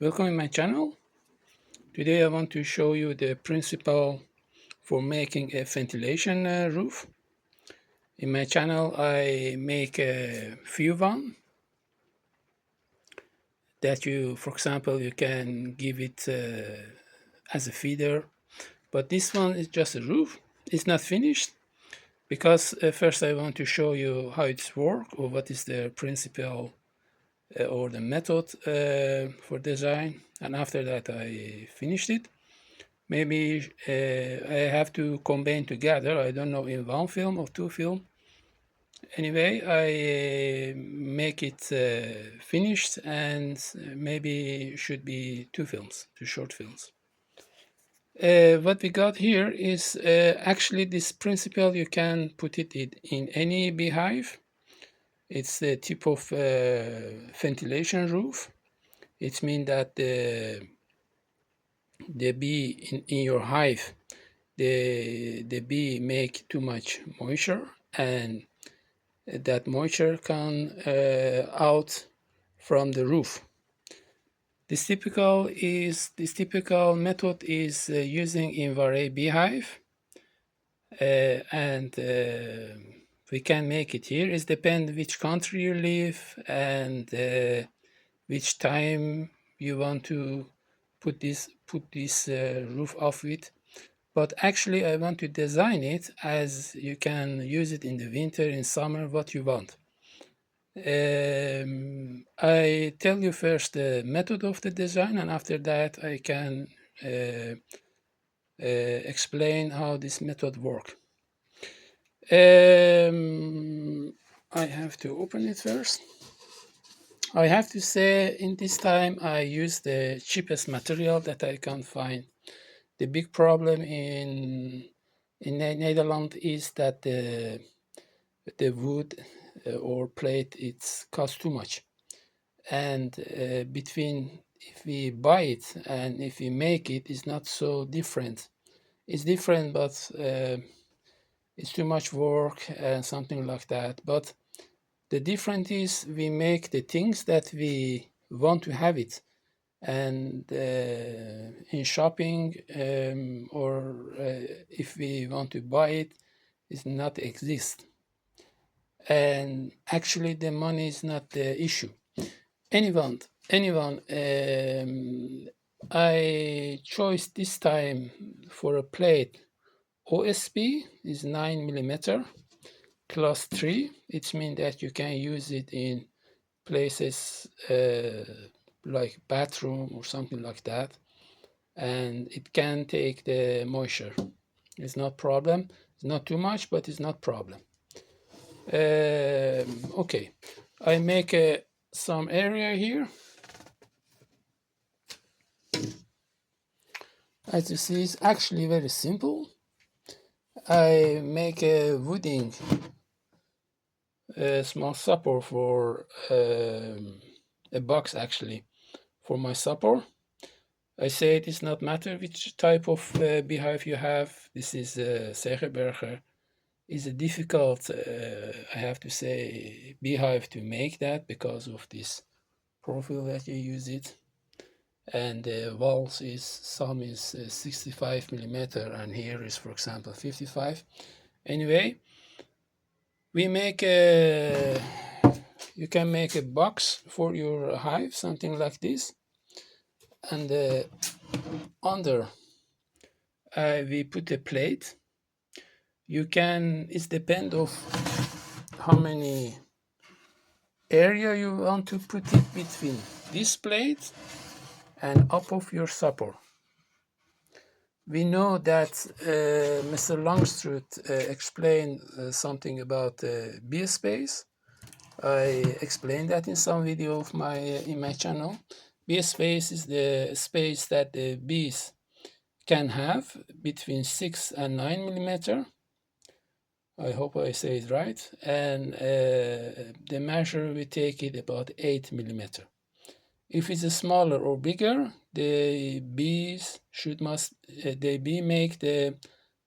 Welcome in my channel. Today I want to show you the principle for making a ventilation roof. In my channel I make a few one that for example, you can give it as a feeder, but this one is just a roof. It's not finished because first I want to show you how it's work or what is the principle or the method for design, and after that I finished it. Maybe I have to combine together. I don't know, in one film or two film. Anyway, I make it finished, and maybe should be two films, two short films. What we got here is actually this principle. You can put it in any beehive. It's the type of ventilation roof. It means that the bee in your hive, the bee make too much moisture, and that moisture come out from the roof. This typical method is using in Varroa beehive, and we can make it here. It depends which country you live and which time you want to put this roof off with. But actually I want to design it as you can use it in the winter, in summer, what you want. I tell you first the method of the design, and after that I can explain how this method works. I have to open it first. I have to say, in this time I use the cheapest material that I can find. The big problem in Netherlands is that the wood or plate, it's costs too much, and between if we buy it and if we make it, is not so different. It's different, but it's too much work and something like that. But the difference is we make the things that we want to have it, and in shopping or if we want to buy it, it's not exist. And actually the money is not the issue. Anyone, I chose this time for a plate. OSB is 9 millimeter class 3. It means that you can use it in places like bathroom or something like that, and it can take the moisture. It's not problem. It's not too much, but it's not problem. Okay, I make some area here. As you see, it's actually very simple. I make a wooding, a small support for a box actually for my support. I say it is not matter which type of beehive you have. This is Segerberger. Is a difficult, I have to say, beehive to make that because of this profile that you use it. And the walls is, some is 65 millimeter, and here is, for example, 55. Anyway, we make a, you can make a box for your hive, something like this, and under we put a plate. You can, it depends of how many area you want to put it between this plate and up of your support. We know that Mr. Longstruth explained something about bee space. I explained that in some video of in my channel. Bee space is the space that the bees can have between 6 and 9 millimeter. I hope I say it right. And the measure we take it about 8 millimeter. If it's smaller or bigger, the bees make the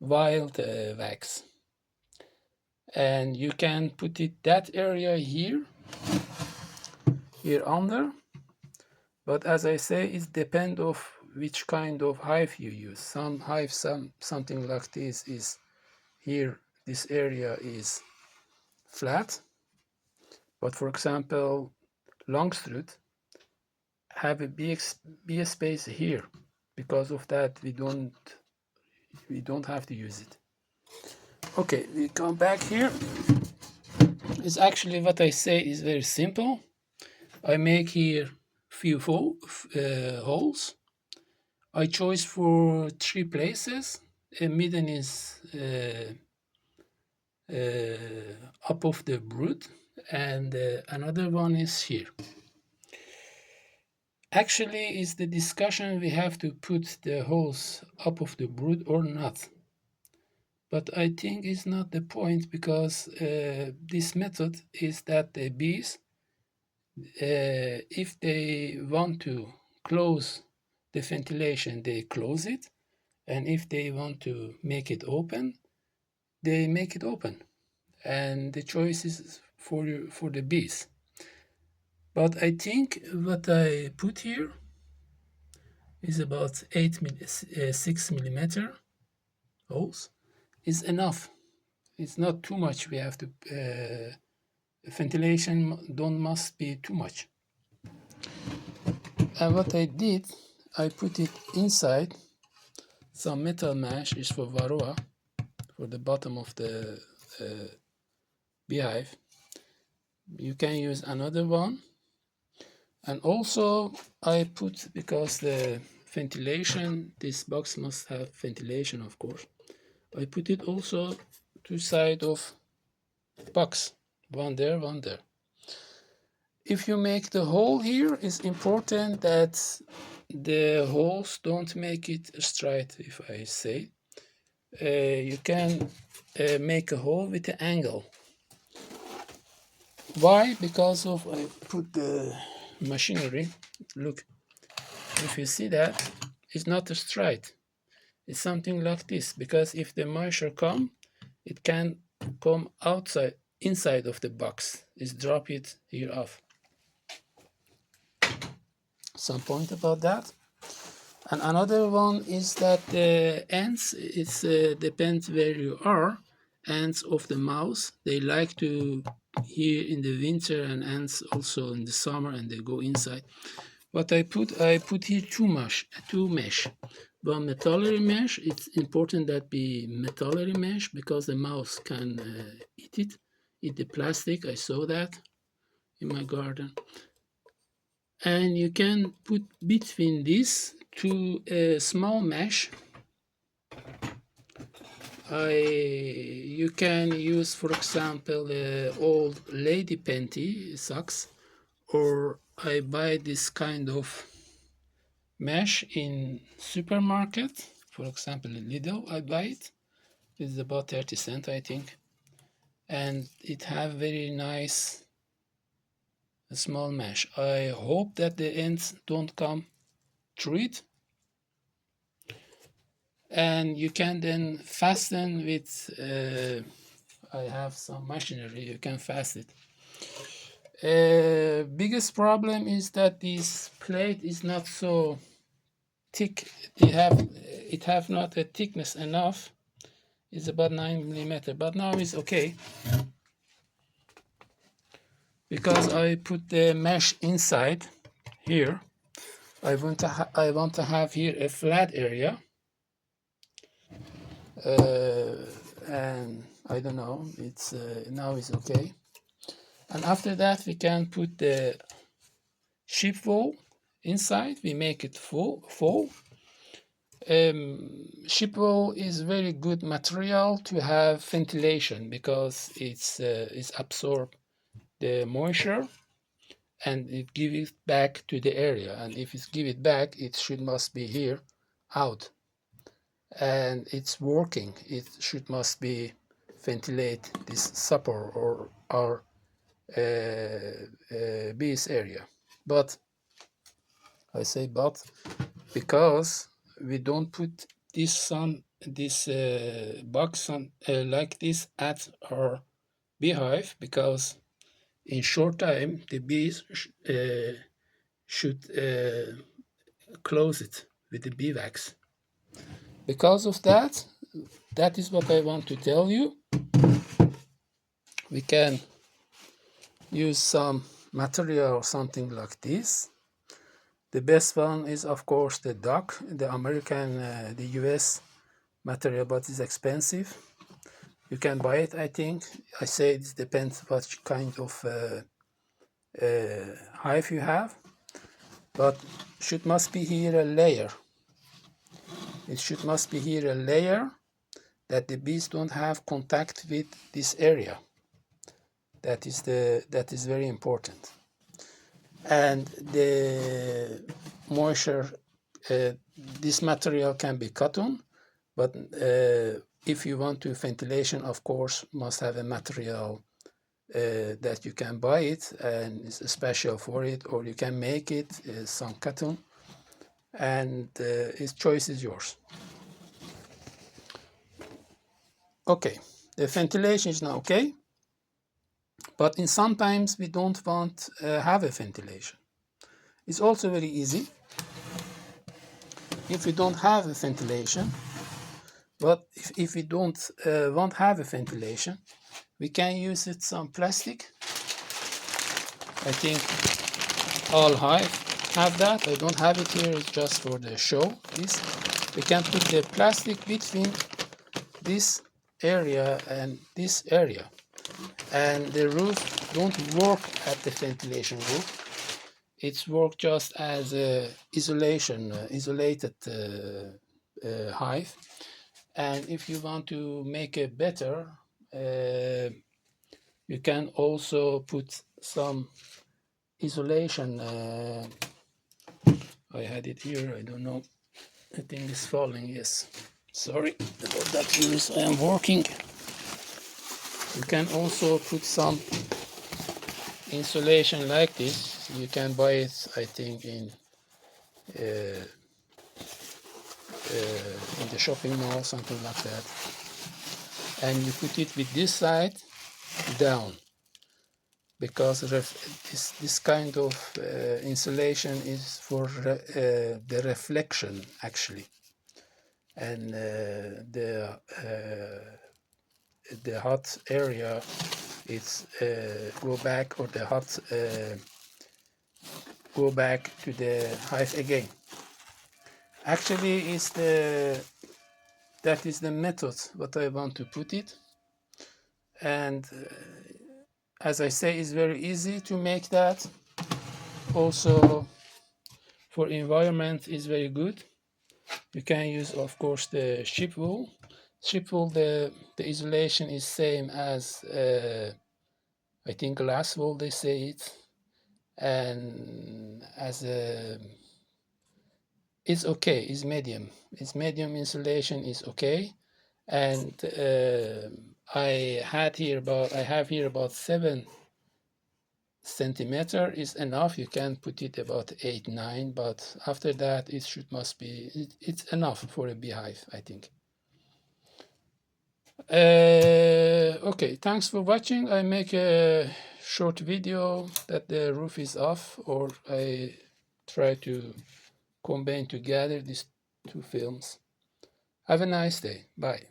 wild wax, and you can put it that area here under, But as I say, it depends of which kind of hive you use. Some hive, something like this is here, this area is flat. But for example, Longstrut have a big space here. Because of that, we don't have to use it. Okay, we come back here. It's actually what I say is very simple. I make here few holes. I choose for 3 places. A midden is up of the brood, and another one is here. Actually, is the discussion we have to put the holes up of the brood or not. But I think it's not the point, because this method is that the bees, if they want to close the ventilation, they close it, and if they want to make it open, they make it open, and the choice is for the bees. But I think what I put here is about 6 millimeter holes is enough. It's not too much. We have to ventilation must be too much. And what I did, I put it inside some metal mesh, is for Varroa, for the bottom of the beehive. You can use another one. And also I put, because the ventilation, this box must have ventilation, of course, I put it also 2 sides of box, one there, one there. If you make the hole here, it's important that the holes don't make it straight. If I say, you can make a hole with an angle. Why? Because of, I put the machinery. Look, if you see that, it's not straight. It's something like this, because if the moisture come, it can come outside, inside of the box. Is drop it here off. Some point about that. And another one is that the ants, it's depends where you are. Ants of the mouse, they like to here in the winter, and ants also in the summer, and they go inside. What I put here two mesh. One metallary mesh. It's important that be metallary mesh, because the mouse can eat the plastic. I saw that in my garden. And you can put between these two small mesh. You can use, for example, old lady panty socks, or I buy this kind of mesh in supermarket. For example, in Lidl, I buy it. It's about 30 cents, I think. And it have very nice small mesh. I hope that the ants don't come through it. And you can then fasten with, I have some machinery, you can fasten it. Biggest problem is that this plate is not so thick. It have not a thickness enough. It's about 9 millimeter, but now it's okay, because I put the mesh inside here. I want to have here a flat area, and I don't know. It's now it's okay. And after that, we can put the sheep wool inside. We make it full. Sheep wool is very good material to have ventilation, because it's absorb the moisture, and it give it back to the area. And if it's give it back, it must be here out, and it's working. It must be ventilate this supper or our bees area. But I say but, because we don't put this box like this at our beehive, because in short time the bees should close it with the bee wax. Because of that, that is what I want to tell you. We can use some material or something like this. The best one is, of course, the duck, the American, the US material, but it's expensive. You can buy it, I think. I say it depends what kind of hive you have, but must be here a layer. It must be here a layer that the bees don't have contact with this area. That is very important. And the moisture, this material can be cotton, but if you want to ventilation, of course, must have a material that you can buy it and it's special for it, or you can make it some cotton, and its choice is yours. Okay, the ventilation is now okay, but sometimes we don't want have a ventilation. It's also very easy. If we don't have a ventilation, but if we don't want have a ventilation, we can use it some plastic. I think all hive have that. I don't have it here, it's just for the show. This we can put the plastic between this area and this area, and the roof don't work at the ventilation roof. It's work just as a isolated hive. And if you want to make it better, you can also put some isolation. I had it here, I don't know, I think it's falling, yes. Sorry about that, viewers, I am working. You can also put some insulation like this. You can buy it, I think, in the shopping mall, something like that. And you put it with this side down, because this kind of insulation is for the reflection, actually. And the hot area, it's go back, or the hot go back to the hive again. Actually, that is the method what I want to put it. And as I say, it's very easy to make that. Also, for environment is very good. You can use, of course, the sheep wool. Sheep wool, the isolation is same as I think glass wool, they say it, and as it's okay. It's medium. It's medium insulation is okay, and I have here about 7 centimeter is enough. You can put it about 8, 9, but after that must be it's enough for a beehive, I think. Okay, thanks for watching. I make a short video that the roof is off, or I try to combine together these two films. Have a nice day. Bye.